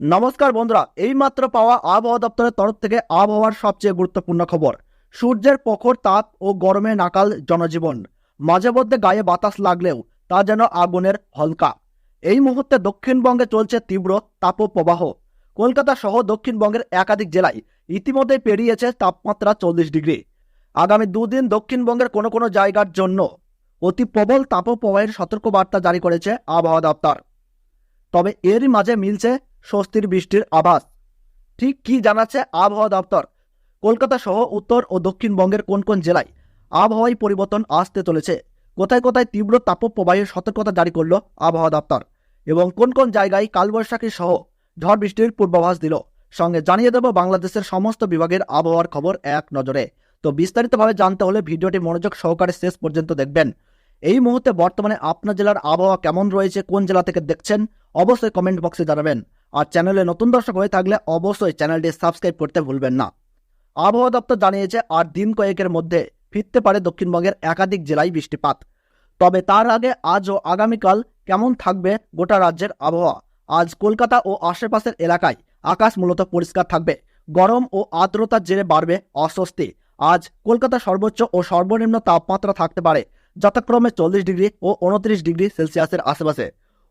নমস্কার বন্ধুরা, এইমাত্র পাওয়া আবহাওয়া দপ্তরের তরফ থেকে আবহাওয়ার সবচেয়ে গুরুত্বপূর্ণ খবর। সূর্যের প্রখর তাপ ও গরমে নাকাল জনজীবন। মাঝে মধ্যে গায়ে বাতাস লাগলেও তা যেন আগুনের হলকা। এই মুহূর্তে দক্ষিণবঙ্গে চলছে তীব্র তাপপ্রবাহ। কলকাতা সহ দক্ষিণবঙ্গের একাধিক জেলায় ইতিমধ্যে পেরিয়েছে তাপমাত্রা 40 ডিগ্রি। আগামী দুদিন দক্ষিণবঙ্গের কোনো কোনো জায়গার জন্য অতি প্রবল তাপপ্রবাহের সতর্কবার্তা জারি করেছে আবহাওয়া দপ্তর। তবে এরই মাঝে মিলছে স্বস্তির বৃষ্টির আভাস। ঠিক কি জানাচ্ছে আবহাওয়া দপ্তর? কলকাতা সহ উত্তর ও দক্ষিণবঙ্গের কোন কোন জেলায় আবহাওয়ায় পরিবর্তন আসতে চলেছে, কোথায় কোথায় তীব্র তাপপ্রবাহের সতর্কতা জারি করলো আবহাওয়া দপ্তর, এবং কোন কোন জায়গায় কালবৈশাখী সহ ঝড় বৃষ্টির পূর্বাভাস দিল, সঙ্গে জানিয়ে দেব বাংলাদেশের সমস্ত বিভাগের আবহাওয়ার খবর এক নজরে। তো বিস্তারিতভাবে জানতে হলে ভিডিওটি মনোযোগ সহকারে শেষ পর্যন্ত দেখবেন। এই মুহূর্তে বর্তমানে আপনার জেলার আবহাওয়া কেমন রয়েছে, কোন জেলা থেকে দেখছেন, অবশ্যই কমেন্ট বক্সে জানাবেন। আর চ্যানেলে নতুন দর্শক হয়ে থাকলে অবশ্যই চ্যানেলটি সাবস্ক্রাইব করতে ভুলবেন না। আবহাওয়া দপ্তর জানিয়েছে আর দিন কয়েকের মধ্যে ফিরতে পারে দক্ষিণবঙ্গের একাধিক জেলায় বৃষ্টিপাত। তবে তার আগে আজ ও আগামীকাল কেমন থাকবে গোটা রাজ্যের আবহাওয়া? আজ কলকাতা ও আশেপাশের এলাকায় আকাশ মূলত পরিষ্কার থাকবে। গরম ও আর্দ্রতার জেরে বাড়বে অস্বস্তি। আজ কলকাতা সর্বোচ্চ ও সর্বনিম্ন তাপমাত্রা থাকতে পারে যথাক্রমে 40 ডিগ্রি ও 29 ডিগ্রি সেলসিয়াসের আশেপাশে।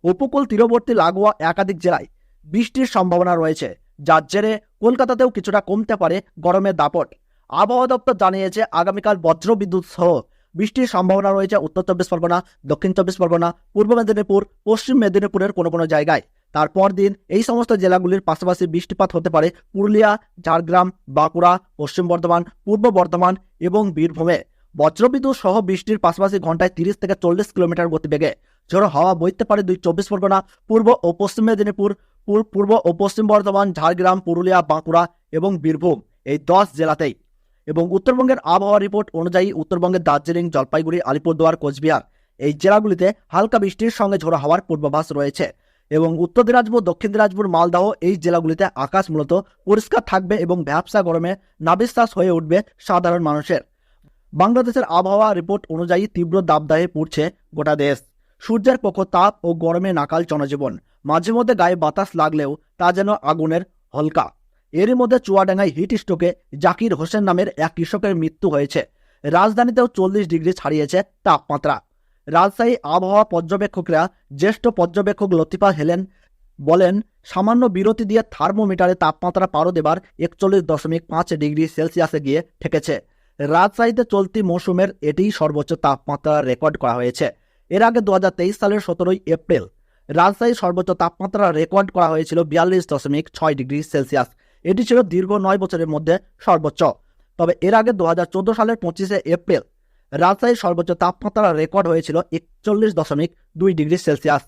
উপকূল তীরবর্তী লাগোয়া একাধিক জেলায় বৃষ্টির সম্ভাবনা রয়েছে, যার জেরে কলকাতাতেও কিছুটা কমতে পারে গরমের দাপট। আবহাওয়া দপ্তর জানিয়েছে আগামীকাল বজ্র বিদ্যুৎ সহ বৃষ্টির সম্ভাবনা রয়েছে উত্তর 24 পরগনা, দক্ষিণ 24 পরগনা, পূর্ব মেদিনীপুর, পশ্চিম মেদিনীপুরের কোনো কোনো জায়গায়। তারপর দিন এই সমস্ত জেলাগুলির পাশাপাশি বৃষ্টিপাত হতে পারে পুরুলিয়া, ঝাড়গ্রাম, বাঁকুড়া, পশ্চিম বর্ধমান, পূর্ব বর্ধমান এবং বীরভূমে। বজ্রবিদ্যুৎ সহ বৃষ্টির পাশাপাশি ঘন্টায় 30 থেকে 40 কিলোমিটার গতিবেগে ঝোড়ো হাওয়া বইতে পারে 24 পরগনা, পূর্ব ও পশ্চিম মেদিনীপুর, পূর্ব ও পশ্চিম বর্ধমান, ঝাড়গ্রাম, পুরুলিয়া, বাঁকুড়া এবং বীরভূম, এই 10 জেলাতেই। এবং উত্তরবঙ্গের আবহাওয়া রিপোর্ট অনুযায়ী উত্তরবঙ্গের দার্জিলিং, জলপাইগুড়ি, আলিপুরদুয়ার, কোচবিহার এই জেলাগুলিতে হালকা বৃষ্টির সঙ্গে ঝোড়ো হাওয়ার পূর্বাভাস রয়েছে। এবং উত্তর দিনাজপুর, দক্ষিণ দিনাজপুর, মালদহ এই জেলাগুলিতে আকাশ মূলত পরিষ্কার থাকবে এবং ভ্যাপসা গরমে নাবিশ্বাস হয়ে উঠবে সাধারণ মানুষের। বাংলাদেশের আবহাওয়া রিপোর্ট অনুযায়ী তীব্র দাবদাহে পড়ছে গোটা দেশ। সূর্যের প্রখর তাপ ও গরমে নাকাল জনজীবন। মাঝে মধ্যে গায়ে বাতাস লাগলেও তা যেন আগুনের হলকা। এরই মধ্যে চুয়াডাঙ্গায় হিট স্ট্রোকে জাকির হোসেন নামের এক কৃষকের মৃত্যু হয়েছে। রাজধানীতেও 40 ডিগ্রি ছাড়িয়েছে তাপমাত্রা। রাজশাহী আবহাওয়া পর্যবেক্ষকরা জ্যেষ্ঠ পর্যবেক্ষক লতিফা হেলেন বলেন, সামান্য বিরতি দিয়ে থার্মোমিটারে তাপমাত্রা পারদ দেবার 41.5 ডিগ্রি সেলসিয়াসে গিয়ে ঠেকেছে। রাজশাহীতে চলতি মৌসুমের এটিই সর্বোচ্চ তাপমাত্রা রেকর্ড করা হয়েছে। এর আগে 2023 সালের 17 এপ্রিল রাজশাহীর সর্বোচ্চ তাপমাত্রা রেকর্ড করা হয়েছিল 42.6 ডিগ্রি সেলসিয়াস। এটি ছিল দীর্ঘ 9 বছরের মধ্যে সর্বোচ্চ। তবে এর আগে 2014 সালের 25 এপ্রিল রাজশাহীর সর্বোচ্চ তাপমাত্রা রেকর্ড হয়েছিল 41.2 ডিগ্রি সেলসিয়াস।